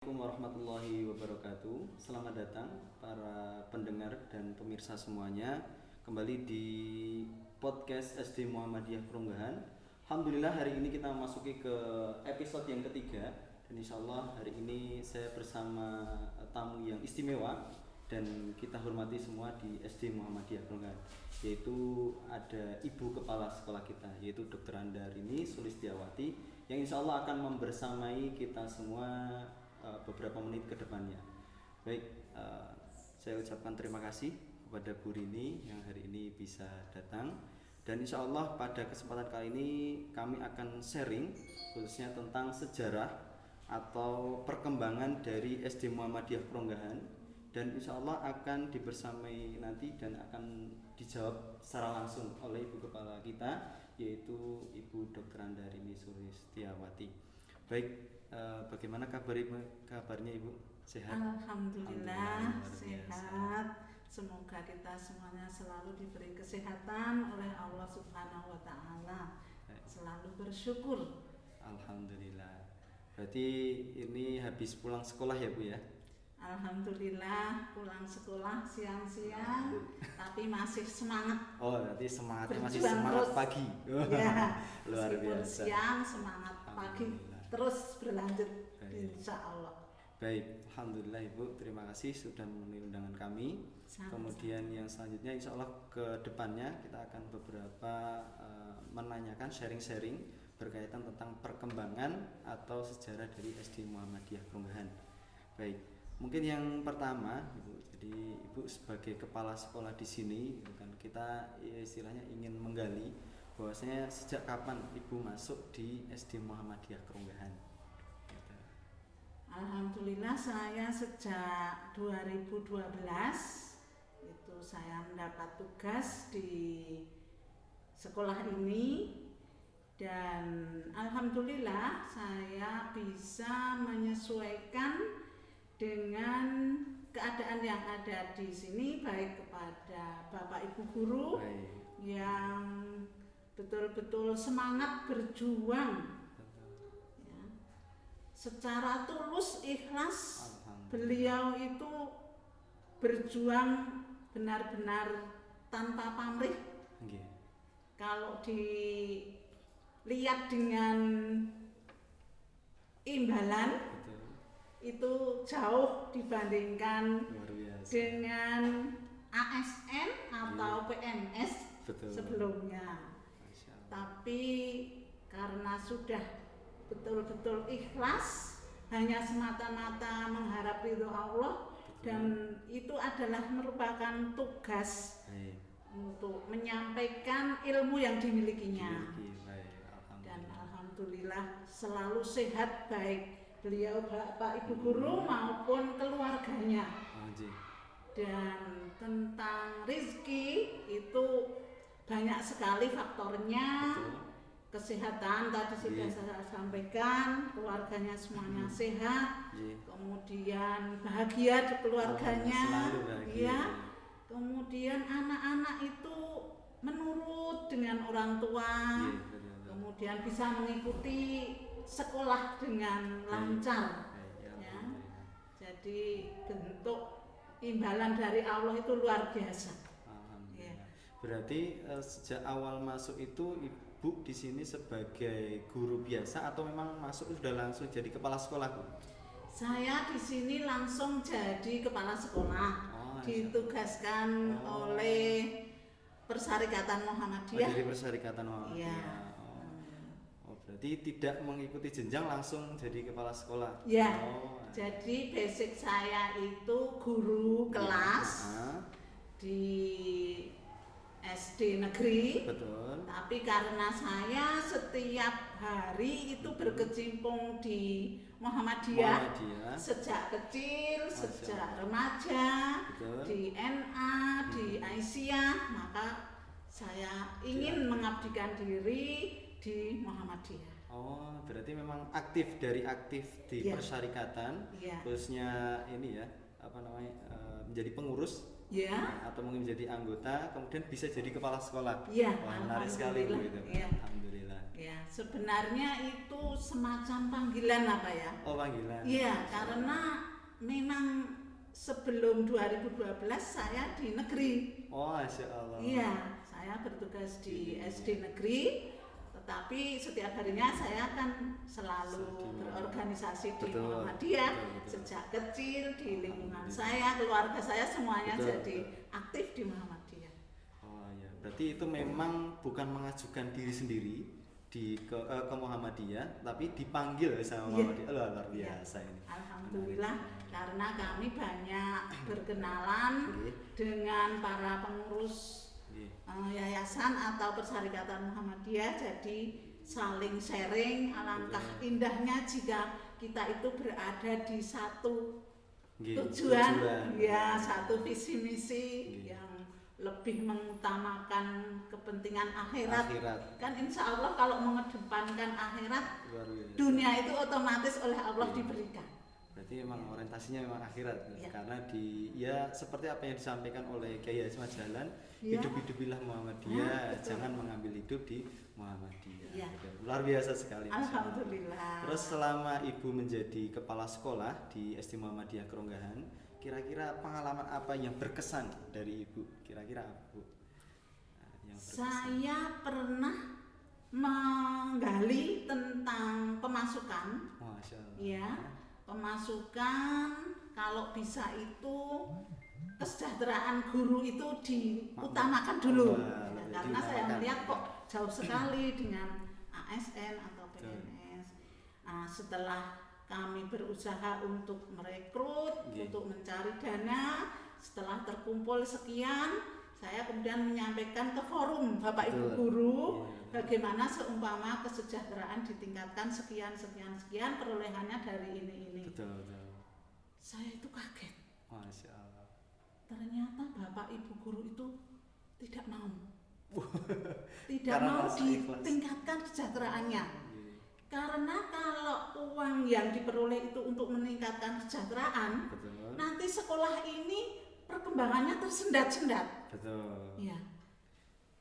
Assalamualaikum warahmatullahi wabarakatuh. Selamat datang para pendengar dan pemirsa semuanya kembali di podcast SD Muhammadiyah Perunggahan. Alhamdulillah hari ini kita memasuki ke episode yang ketiga dan insya Allah hari ini saya bersama tamu yang istimewa dan kita hormati semua di SD Muhammadiyah Perunggahan, yaitu ada ibu kepala sekolah kita yaitu Dr. Andarini Sulistiawati yang insya Allah akan membersamai kita semua beberapa menit ke depannya. Baik, saya ucapkan terima kasih kepada Bu Rini yang hari ini bisa datang dan insya Allah pada kesempatan kali ini kami akan sharing khususnya tentang sejarah atau perkembangan dari SD Muhammadiyah Perunggahan dan insya Allah akan dibersamai nanti dan akan dijawab secara langsung oleh Ibu Kepala kita yaitu Ibu Dr. Andarini Sulistiawati. Baik, bagaimana kabarnya Ibu? Sehat? Alhamdulillah sehat. Semoga kita semuanya selalu diberi kesehatan oleh Allah Subhanahu wa Ta'ala. Selalu bersyukur. Alhamdulillah. Berarti ini habis pulang sekolah ya Bu ya? Alhamdulillah pulang sekolah siang-siang tapi masih semangat. Oh, berarti semangatnya masih Berjuang semangat terus. pagi. Ya, Luar meskipun biasa. siang semangat pagi terus berlanjut insya Allah. Baik, Alhamdulillah Ibu, terima kasih sudah memenuhi undangan kami. Sama-sama. Kemudian yang selanjutnya insya Allah ke depannya kita akan beberapa menanyakan sharing-sharing berkaitan tentang perkembangan atau sejarah dari SD Muhammadiyah Perunggahan. Baik, mungkin yang pertama Ibu, jadi Ibu sebagai kepala sekolah di sini gitu kan, kita ya, istilahnya ingin menggali bahwasanya sejak kapan Ibu masuk di SD Muhammadiyah Perunggahan. Gitu. Alhamdulillah saya sejak 2012 itu saya mendapat tugas di sekolah ini dan alhamdulillah saya bisa menyesuaikan dengan keadaan yang ada di sini baik kepada Bapak Ibu guru Baik. yang betul-betul semangat berjuang ya. Secara tulus ikhlas beliau itu berjuang benar-benar tanpa pamrih. Nggih. Kalau dilihat dengan imbalan Betul. itu jauh dibandingkan Luar biasa. dengan ASN atau PNS Betul. sebelumnya. Masya Allah. Tapi karena sudah betul-betul ikhlas hanya semata-mata mengharap ridho Allah dan itu adalah merupakan tugas Baik. untuk menyampaikan ilmu yang dimilikinya Baik. dan Alhamdulillah. alhamdulillah selalu sehat baik beliau Bapak Ibu guru maupun keluarganya. Nggih. Dan tentang rizki itu banyak sekali faktornya. Betul. Kesehatan tadi sudah Iya. saya sampaikan, keluarganya semuanya sehat, Nggih. kemudian bahagia di keluarganya, Selalu bahagia. ya. Kemudian anak-anak itu menurut dengan orang tua, Nggih, betul. kemudian bisa mengikuti sekolah dengan lancar. Baik, Ya. alhamdulillah. Jadi bentuk imbalan dari Allah itu luar biasa. Alhamdulillah. Ya. Berarti sejak awal masuk itu Ibu di sini sebagai guru biasa atau memang masuk sudah langsung jadi kepala sekolah, Bu? Saya di sini langsung jadi kepala sekolah, Oh, ditugaskan Oh. oleh Persyarikatan Muhammadiyah. Dari Persyarikatan Muhammadiyah. Iya. Oh, berarti tidak mengikuti jenjang langsung jadi kepala sekolah. Ya, Oh. jadi basic saya itu guru kelas Ah, di SD negeri. betul. Tapi karena saya setiap hari itu berkecimpung di Muhammadiyah Muhammadiyah. sejak kecil, Masya sejak Allah. remaja, Betul. di NA, di Aisyah, maka saya ingin mengabdikan diri di Muhammadiyah. Oh, berarti memang aktif di Iya. persyarikatan, Iya. khususnya ini ya, apa namanya, menjadi pengurus Ya, atau mungkin menjadi anggota, kemudian bisa jadi kepala sekolah. Iya, Wah, menarik sekali Bu itu. alhamdulillah, iya. Alhamdulillah. Ya, sebenarnya itu semacam panggilan apa ya? Oh, panggilan. Iya, karena memang sebelum 2012 saya di negeri. Oh, Masya Allah. Iya, saya bertugas di SD negeri, tetapi setiap harinya saya kan selalu berorganisasi di Betul, Muhammadiyah. betul. Sejak kecil di lingkungan saya, keluarga saya semuanya Betul, jadi betul. aktif di Muhammadiyah. Oh ya, berarti itu memang bukan mengajukan diri sendiri ke Muhammadiyah, tapi dipanggil sama Iya. Muhammadiyah. Oh, luar biasa ini. Alhamdulillah, karena kami banyak berkenalan Oke. dengan para pengurus Oke. yayasan atau persyarikatan Muhammadiyah, jadi saling sharing. Alangkah Betul. indahnya jika kita itu berada di satu Oke, tujuan, ya satu visi misi Oke. yang lebih mengutamakan kepentingan akhirat. Kan insya Allah kalau mengedepankan akhirat, Luar biasa. dunia itu otomatis oleh Allah Iya. diberikan. Berarti memang orientasinya memang akhirat, Iya. karena ya seperti apa yang disampaikan oleh Kiai Haji Jalan, Iya. hidup-hidupilah Muhammadiyah, Betul. jangan mengambil hidup di Muhammadiyah. Iya. Luar biasa sekali. Masya Allah. Alhamdulillah. Terus selama Ibu menjadi kepala sekolah di SD Muhammadiyah Keronggahan, kira-kira pengalaman apa yang berkesan dari Ibu? Kira-kira apa, Bu? Nah, yang berkesan. Saya pernah menggali tentang pemasukan. Masya Allah. Ya, pemasukan kalau bisa itu kesejahteraan guru itu diutamakan dulu. Wah, Ya, lebih karena saya diutamakan. melihat kok jauh sekali dengan ASN atau PNS. Nah, setelah kami berusaha untuk merekrut, Oke. untuk mencari dana, setelah terkumpul sekian, saya kemudian menyampaikan ke forum Bapak Ibu Betul. guru, Iya. bagaimana seumpama kesejahteraan ditingkatkan sekian perolehannya dari ini. Betul, betul. Saya itu kaget. Masya Allah. Ternyata Bapak Ibu guru itu tidak mau. Tidak Karena mau rasa ikhlas. ditingkatkan kesejahteraannya. Iya. Karena kalau uang yang diperoleh itu untuk meningkatkan kesejahteraan, Betul. nanti sekolah ini perkembangannya tersendat-sendat. Betul. Ya,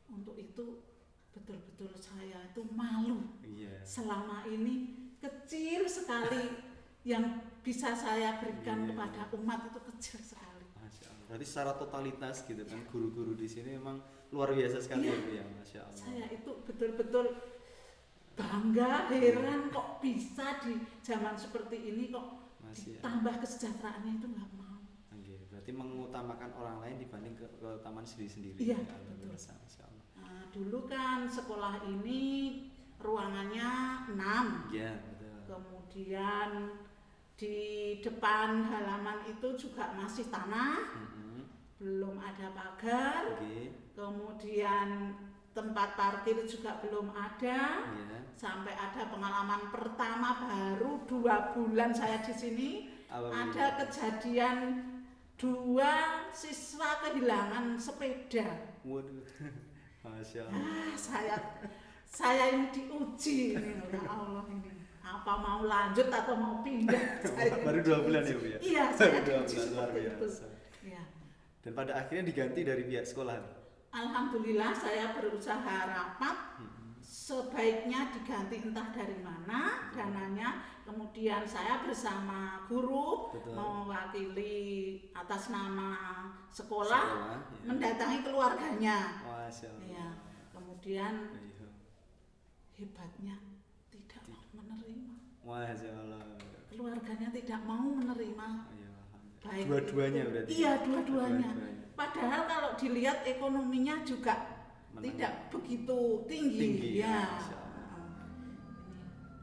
untuk itu betul-betul saya itu malu. Iya. Selama ini kecil sekali yang bisa saya berikan Iya. kepada umat itu kecil sekali. Masya Allah. Berarti secara totalitas gitu kan, guru-guru di sini memang luar biasa sekali Iya. ya, Bu, ya. Masya Allah. Saya itu betul-betul bangga, heran kok bisa di zaman seperti ini kok Masih ya. tambah kesejahteraannya itu nggak mau. Oke, berarti mengutamakan orang lain dibanding keutamaan sendiri-sendiri. Iya, Ya, betul. biasa, Masya Allah. Nah, dulu kan sekolah ini ruangannya 6. Iya, betul. Kemudian di depan halaman itu juga masih tanah, Mm-mm. belum ada pagar. Oke, Kemudian tempat parkir juga belum ada. iya. Sampai ada pengalaman pertama baru 2 bulan saya di sini, Apa ada kejadian 2 siswa kehilangan sepeda. Waduh. Masya Allah. Saya ini diuji ini, ya Allah ini. Apa mau lanjut atau mau pindah? Saya Baru 2 bulan ya, Bu ya? Iya, saya Baru 2 diuji bulan, luar seperti itu. biasa. Ya. Dan pada akhirnya diganti dari pihak sekolah. Alhamdulillah saya berusaha rapat, sebaiknya diganti entah dari mana dananya. Kemudian saya bersama guru Betul. mewakili atas nama sekolah Ya. mendatangi keluarganya. Masya Allah. Ya, kemudian Iya. hebatnya tidak mau menerima. Masya Allah. Keluarganya tidak mau menerima. Iya, Baik dua-duanya itu. berarti. Iya, dua-duanya. Dua-duanya. Padahal kalau dilihat ekonominya juga Menengah. tidak begitu tinggi, Tinggi, ya. Masya Allah.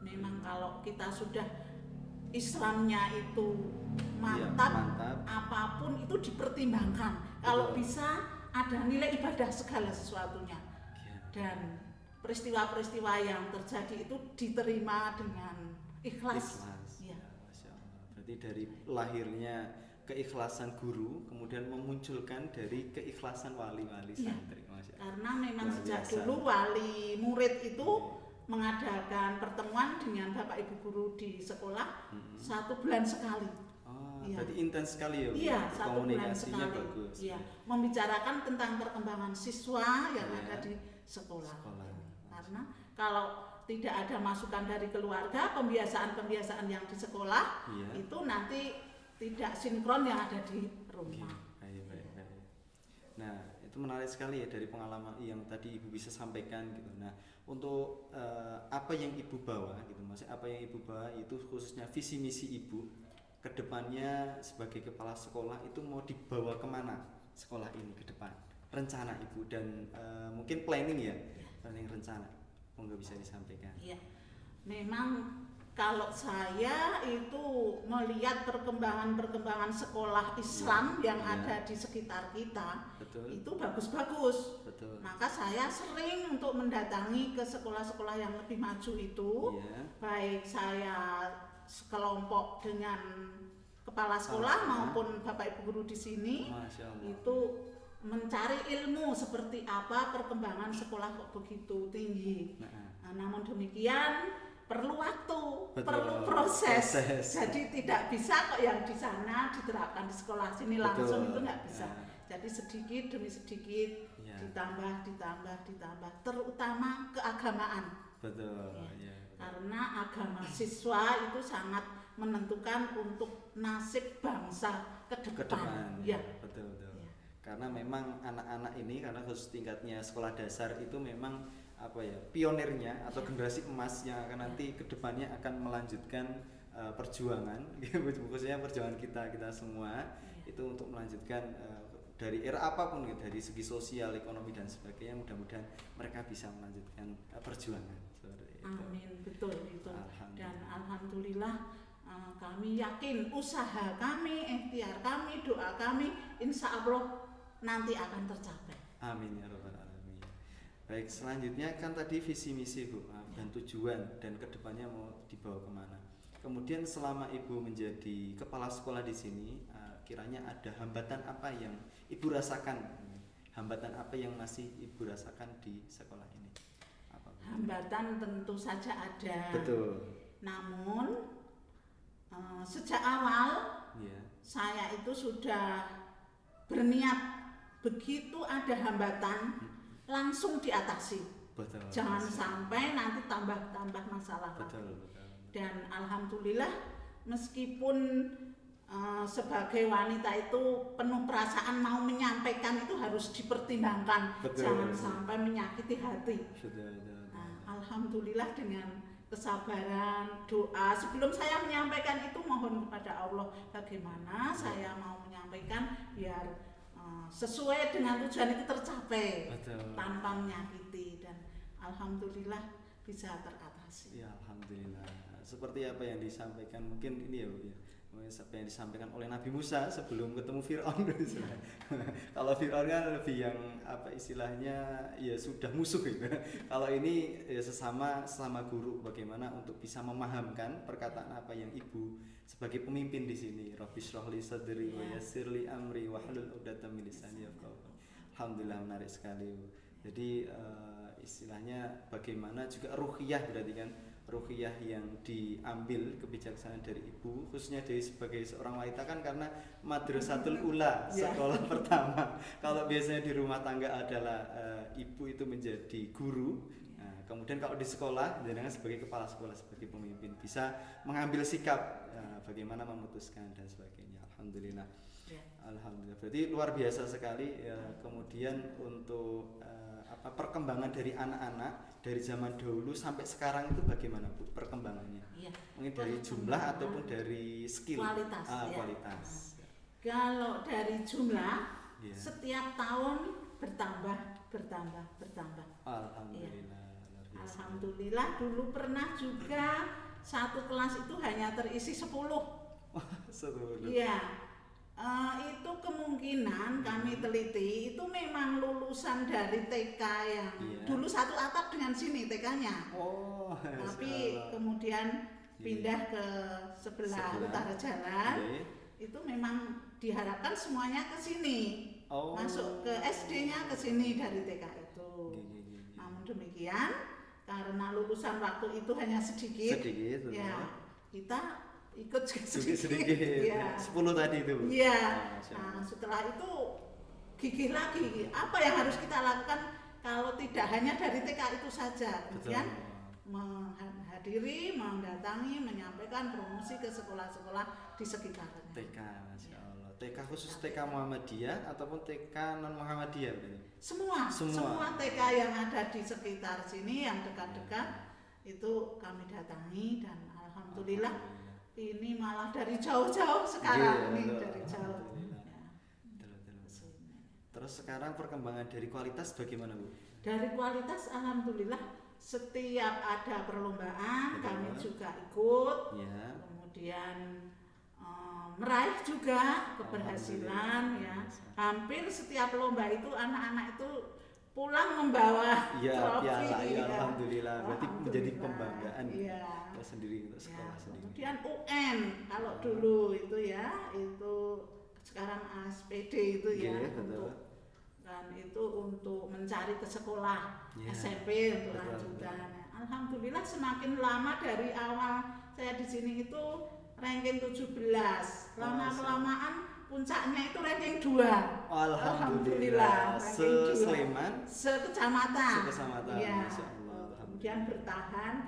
Memang kalau kita sudah Islamnya itu Iya, mantap, mantap. apapun itu dipertimbangkan. Kalau Betul. bisa ada nilai ibadah segala sesuatunya. Iya. Dan peristiwa-peristiwa yang terjadi itu diterima dengan ikhlas. Ikhlas. Iya. Ya, Masya Allah. Berarti dari lahirnya keikhlasan guru, kemudian memunculkan dari keikhlasan wali-wali Iya. santri. Masya Allah. Karena memang Luar sejak biasa. dulu wali murid itu mengadakan pertemuan dengan Bapak Ibu guru di sekolah 1 bulan sekali. Oh, Iya. berarti intens sekali ya, Bu? Iya, 1 bulan Komunikasinya sekali. bagus. Iya, membicarakan tentang perkembangan siswa yang Iya. ada di sekolah. Sekolah. Karena kalau tidak ada masukan dari keluarga, pembiasaan-pembiasaan yang di sekolah itu nanti tidak sinkron yang ada di rumah. Baik. Nah, itu menarik sekali ya dari pengalaman yang tadi Ibu bisa sampaikan gitu. Nah, untuk apa yang Ibu bawa gitu, maksudnya apa yang Ibu bawa itu khususnya visi misi Ibu ke depannya sebagai kepala sekolah itu mau dibawa kemana sekolah ini ke depan, rencana Ibu dan mungkin planning planning rencana, monggo bisa disampaikan. Iya, memang kalau saya itu melihat perkembangan sekolah Islam yang ada di sekitar kita, itu bagus-bagus. Maka saya sering untuk mendatangi ke sekolah-sekolah yang lebih maju itu, baik saya sekelompok dengan kepala sekolah maupun Bapak Ibu guru di sini, itu mencari ilmu seperti apa perkembangan sekolah kok begitu tinggi. Namun demikian perlu waktu, perlu proses. Jadi tidak bisa kok yang di sana diterapkan di sekolah sini langsung, itu nggak bisa. Jadi sedikit demi sedikit ditambah, terutama keagamaan. Karena agama siswa itu sangat menentukan untuk nasib bangsa ke depan. Betul. Karena memang anak-anak ini, karena khusus tingkatnya sekolah dasar itu memang pionirnya atau generasi emas yang akan nanti kedepannya akan melanjutkan perjuangan, khususnya perjuangan kita semua itu untuk melanjutkan dari era apapun gitu, dari segi sosial, ekonomi dan sebagainya. Mudah-mudahan mereka bisa melanjutkan perjuangan seperti itu. Amin, betul itu. Dan alhamdulillah kami yakin usaha kami, ikhtiar kami, doa kami insya Allah nanti akan tercapai. Amin ya rabbal alamin. Baik, selanjutnya kan tadi visi misi Bu dan tujuan dan kedepannya mau dibawa kemana. Kemudian selama Ibu menjadi kepala sekolah di sini, kiranya ada hambatan apa yang Ibu rasakan? Hambatan apa yang masih Ibu rasakan di sekolah ini? Hambatan tentu saja ada. Betul. Namun sejak awal saya itu sudah berniat begitu ada hambatan langsung diatasi. Betul. Jangan sampai nanti tambah masalah. Betul. Dan alhamdulillah meskipun sebagai wanita itu penuh perasaan, mau menyampaikan itu harus dipertimbangkan. Jangan sampai menyakiti hati. Alhamdulillah dengan kesabaran, doa sebelum saya menyampaikan itu mohon kepada Allah bagaimana saya mau menyampaikan biar sesuai dengan tujuan itu tercapai. Tanpa menyakiti, dan alhamdulillah bisa teratasi. Ya alhamdulillah. Seperti apa yang disampaikan mungkin ini ya Bu ya. Apa yang disampaikan oleh Nabi Musa sebelum ketemu Fir'aun. Kalau Fir'aun kan lebih yang istilahnya ya sudah musuh gitu. Kalau ini ya sesama guru, bagaimana untuk bisa memahamkan perkataan apa yang Ibu sebagai pemimpin di sini. Rabbi shrah li sadri wa yassir li amri wahlul 'uqdatam min lisani yafqahu. Alhamdulillah, menarik sekali Bu. Jadi istilahnya bagaimana juga ruhiyah, berarti kan ruhiyah yang diambil kebijaksanaan dari Ibu, khususnya dari sebagai seorang wanita kan, karena madrasatul ula, sekolah pertama. Kalau biasanya di rumah tangga adalah Ibu itu menjadi guru, nah, kemudian kalau di sekolah dengan sebagai kepala sekolah, sebagai pemimpin bisa mengambil sikap bagaimana memutuskan dan sebagainya. Alhamdulillah. Alhamdulillah. Berarti luar biasa sekali ya. Kemudian untuk perkembangan dari anak-anak dari zaman dahulu sampai sekarang itu bagaimana Bu perkembangannya? Mungkin dari jumlah ataupun dari skill, kualitas. Kalau dari jumlah setiap tahun bertambah. Alhamdulillah. Alhamdulillah, dulu pernah juga satu kelas itu hanya terisi 10. 10. Iya. Itu kemungkinan kami teliti itu memang lulusan dari TK yang dulu satu atap dengan sini TK-nya. Tapi kemudian pindah ke sebelah utara jalan. Itu memang diharapkan semuanya ke sini. Masuk ke SD-nya ke sini dari TK itu. Namun demikian, karena lulusan waktu itu hanya sedikit. Ya, kita ikut sedikit. Ya. 10 tadi itu. Iya. Nah, setelah itu gigih lagi. Apa yang harus kita lakukan kalau tidak hanya dari TK itu saja? Kemudian menghadiri, mendatangi, menyampaikan promosi ke sekolah-sekolah di sekitarnya. TK, Masya Allah. TK khusus TK Muhammadiyah ataupun TK non Muhammadiyah berarti? Semua TK yang ada di sekitar sini yang dekat-dekat itu kami datangi, dan alhamdulillah ini malah dari jauh-jauh sekarang dari jauh. Terus sekarang perkembangan dari kualitas bagaimana, Bu? Dari kualitas alhamdulillah setiap ada perlombaan kami juga ikut. Ya. Kemudian meraih juga keberhasilan ya. Hampir setiap lomba itu anak-anak itu pulang membawa trofi. Alhamdulillah. Berarti menjadi kebanggaan sendiri untuk sekolah sendiri. Kemudian UN kalau dulu itu ya, itu sekarang ASPD itu ya, untuk dan itu untuk mencari ke sekolah SMP untuk lanjutan. Alhamdulillah semakin lama dari awal saya di sini itu ranking 17. Lama-kelamaan puncaknya itu ranking 2. Alhamdulillah. Se-Sleman, se-kecamatan. Ya. Kemudian bertahan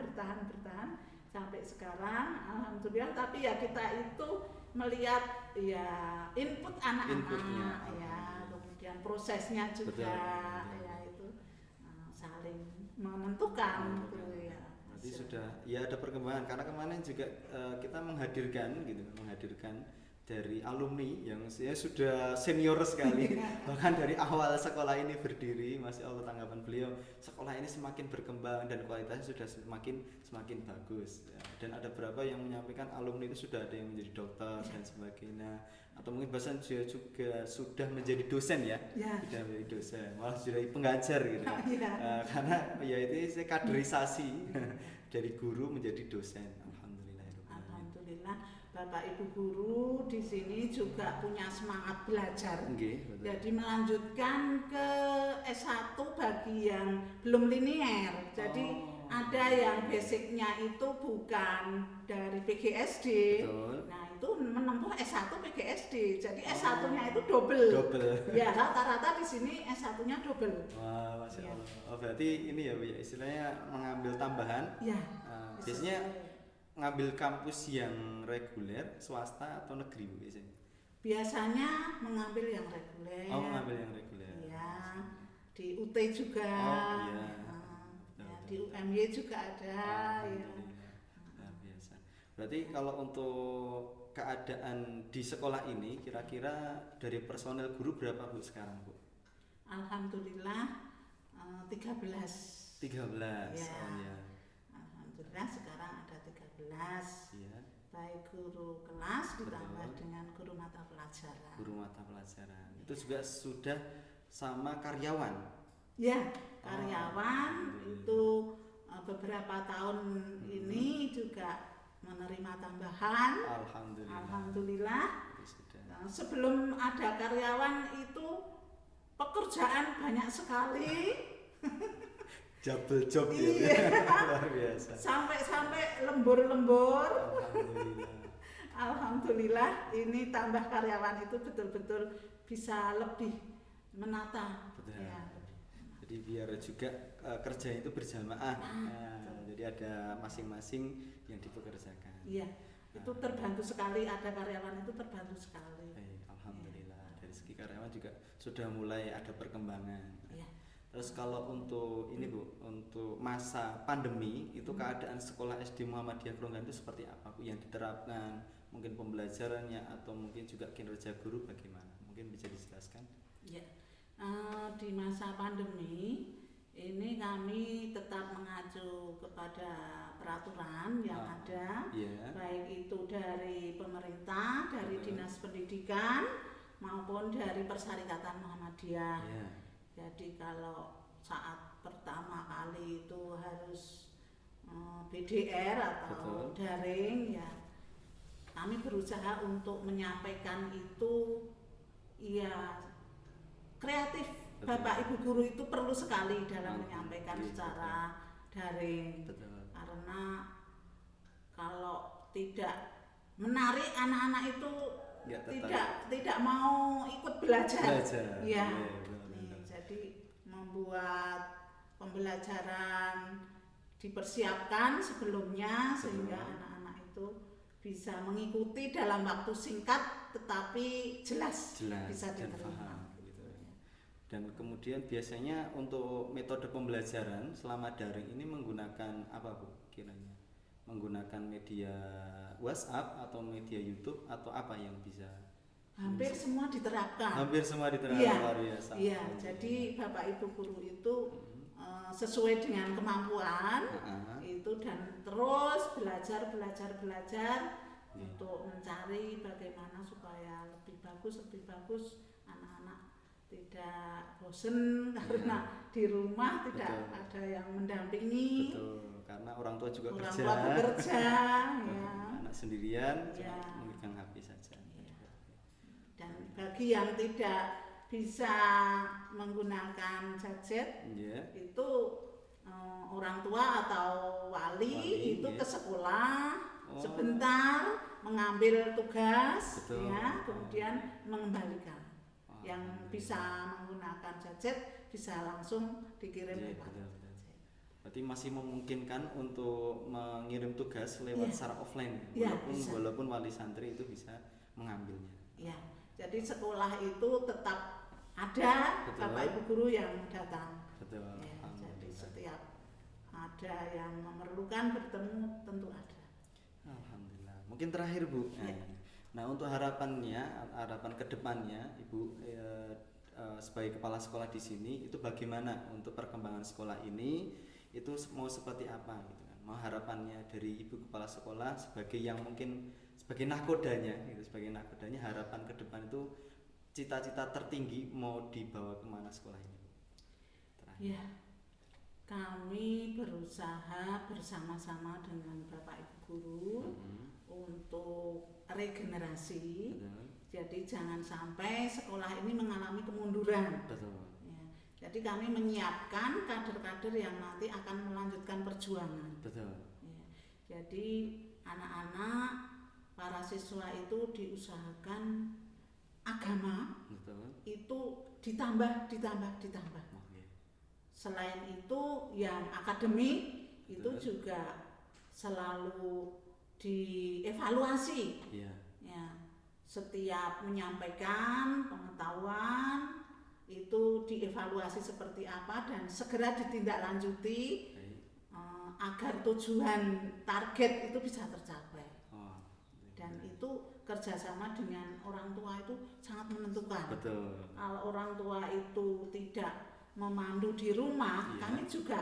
sampai sekarang alhamdulillah. Tapi ya kita itu melihat ya input anak-anak ya. Dan prosesnya juga ya itu saling menentukan gitu ya. Berarti sudah ya ada perkembangan, karena kemarin juga kita menghadirkan dari alumni yang sudah senior sekali. Bahkan dari awal sekolah ini berdiri, Masya Allah, tanggapan beliau, sekolah ini semakin berkembang dan kualitasnya sudah semakin bagus ya. Dan ada beberapa yang menyampaikan alumni itu sudah ada yang menjadi dokter dan sebagainya, atau mungkin bahkan juga sudah menjadi dosen ya. Sudah menjadi dosen, malah sudah pengajar gitu ya. Karena ya itu kaderisasi dari guru menjadi dosen. Alhamdulillah Bapak Ibu guru di sini juga punya semangat belajar. Jadi melanjutkan ke S1 bagi yang belum linier. Jadi ada yang basicnya itu bukan dari PGSD. Nah itu menempuh S1 PGSD. Jadi S1-nya itu double. Ya rata-rata di sini S1-nya double. Wah, Masya Allah. Oh, berarti ini ya Bu, istilahnya mengambil tambahan. Ya. Biasanya ngambil kampus yang reguler, swasta atau negeri Bu biasanya? Biasanya mengambil yang reguler. Mengambil yang reguler. Iya. Di UT juga. Di UMY juga ada ya. Luar biasa. Berarti kalau untuk keadaan di sekolah ini kira-kira dari personel guru berapa Bu sekarang Bu? Alhamdulillah 13. Ya. Alhamdulillah sekarang ada 13. Baik guru kelas ditambah dengan guru mata pelajaran. Itu juga sudah sama karyawan. Ya, karyawan itu beberapa tahun ini juga menerima tambahan. Alhamdulillah. Nah, sebelum ada karyawan itu pekerjaan banyak sekali. Double job ya. Luar biasa. Sampai lembur-lembur. Alhamdulillah ini tambah karyawan itu betul-betul bisa lebih menata. Ya. Jadi biar juga kerja itu berjamaah. Jadi ada masing-masing yang dipekerjakan. Iya, itu terbantu sekali, ada karyawan itu terbantu sekali. Alhamdulillah. Dari segi karyawan juga sudah mulai ada perkembangan. Terus kalau untuk ini Bu, untuk masa pandemi itu keadaan sekolah SD Muhammadiyah Kronggahan itu seperti apa Bu yang diterapkan? Mungkin pembelajarannya atau mungkin juga kinerja guru bagaimana? Mungkin bisa dijelaskan? Ya. Di masa pandemi ini kami tetap mengacu kepada peraturan yang ada, baik itu dari pemerintah, dari Dinas Pendidikan maupun dari Persyarikatan Muhammadiyah. Jadi kalau saat pertama kali itu harus BDR atau daring ya, kami berusaha untuk menyampaikan itu ya kreatif. Bapak Ibu guru itu perlu sekali dalam menyampaikan secara daring. Karena kalau tidak menarik anak-anak itu tidak mau ikut belajar. Ya. Jadi membuat pembelajaran dipersiapkan sebelumnya sehingga anak-anak itu bisa mengikuti dalam waktu singkat tetapi jelas bisa dan diterima. paham gitu. Dan kemudian biasanya untuk metode pembelajaran selama daring ini menggunakan apa Bu kiranya? Menggunakan media WhatsApp atau media YouTube atau apa yang bisa? Hampir semua diterapkan. Hampir semua diterapkan, Iya, luar biasa. iya, jadi Bapak Ibu guru itu sesuai dengan kemampuan itu dan terus belajar untuk mencari bagaimana supaya lebih bagus anak-anak tidak bosen karena di rumah tidak ada yang mendampingi. Betul, karena orang tua juga orang kerja. Tua bekerja, ya. Anak sendirian Ya. cuma memegang HP saja. Ya. Dan bagi yang tidak bisa menggunakan gadget, itu orang tua atau wali itu ke sekolah sebentar mengambil tugas, ya, kemudian mengembalikan. Yang bisa menggunakan gadget bisa langsung dikirim lewat gadget. Berarti masih memungkinkan untuk mengirim tugas lewat secara offline, walaupun wali santri itu bisa mengambilnya. Ya, jadi sekolah itu tetap ada Bapak Ibu guru yang datang. Betul. Ya, jadi setiap ada yang memerlukan bertemu tentu ada. Alhamdulillah. Mungkin terakhir Bu. Nah untuk harapan kedepannya Ibu sebagai kepala sekolah di sini itu bagaimana untuk perkembangan sekolah ini itu mau seperti apa gitu kan? Mau harapannya dari Ibu kepala sekolah sebagai yang mungkin sebagai nakodanya harapan ke depan itu cita-cita tertinggi mau dibawa kemana sekolah ini? Ya, kami berusaha bersama-sama dengan Bapak Ibu guru untuk regenerasi. Jadi jangan sampai sekolah ini mengalami kemunduran. Ya, jadi kami menyiapkan kader-kader yang nanti akan melanjutkan perjuangan. Ya, jadi anak-anak para siswa itu diusahakan agama itu ditambah. Selain itu yang akademik itu juga selalu dievaluasi. Ya, setiap menyampaikan pengetahuan itu dievaluasi seperti apa dan segera ditindaklanjuti agar tujuan target itu bisa tercapai. Dan itu kerjasama dengan orang tua itu sangat menentukan. Kalau orang tua itu tidak memandu di rumah, kami juga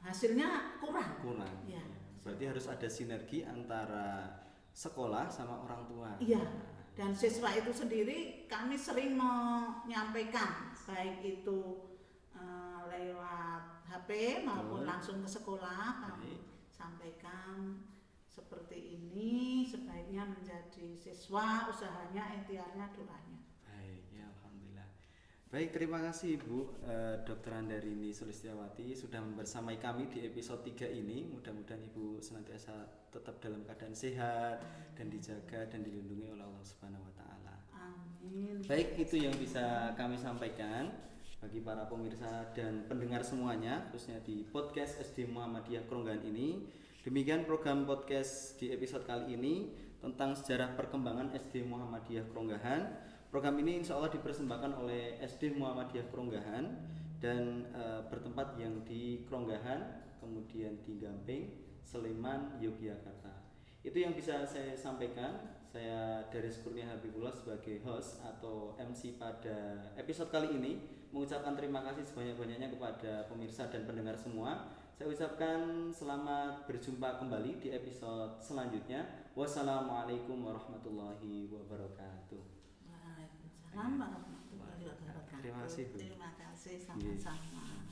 hasilnya kurang. Ya. Berarti harus ada sinergi antara sekolah sama orang tua. Iya. Dan siswa itu sendiri kami sering menyampaikan baik itu lewat HP maupun langsung ke sekolah kami sampaikan seperti ini sebaiknya menjadi siswa, usahanya, ikhtiarnya, doanya. Baik, ya alhamdulillah. Baik, terima kasih Ibu Dr. Andarini Sulistiawati sudah bersamai kami di episode 3 ini. Mudah-mudahan Ibu senantiasa tetap dalam keadaan sehat dan dijaga dan dilindungi oleh Allah Subhanahu wa taala. Amin. Baik, itu yang bisa kami sampaikan bagi para pemirsa dan pendengar semuanya, khususnya di podcast SD Muhammadiyah Kronggahan ini. Demikian program podcast di episode kali ini tentang sejarah perkembangan SD Muhammadiyah Kronggahan. Program ini insya Allah dipersembahkan oleh SD Muhammadiyah Kronggahan dan bertempat yang di Kronggahan, kemudian di Gamping, Sleman, Yogyakarta. Itu yang bisa saya sampaikan. Saya Darius Kurnia Habibullah sebagai host atau MC pada episode kali ini mengucapkan terima kasih sebanyak-banyaknya kepada pemirsa dan pendengar semua. Saya ucapkan selamat berjumpa kembali di episode selanjutnya. Wassalamualaikum warahmatullahi wabarakatuh. Waalaikumsalam warahmatullahi wabarakatuh. Terima kasih Bu. Terima kasih sama-sama.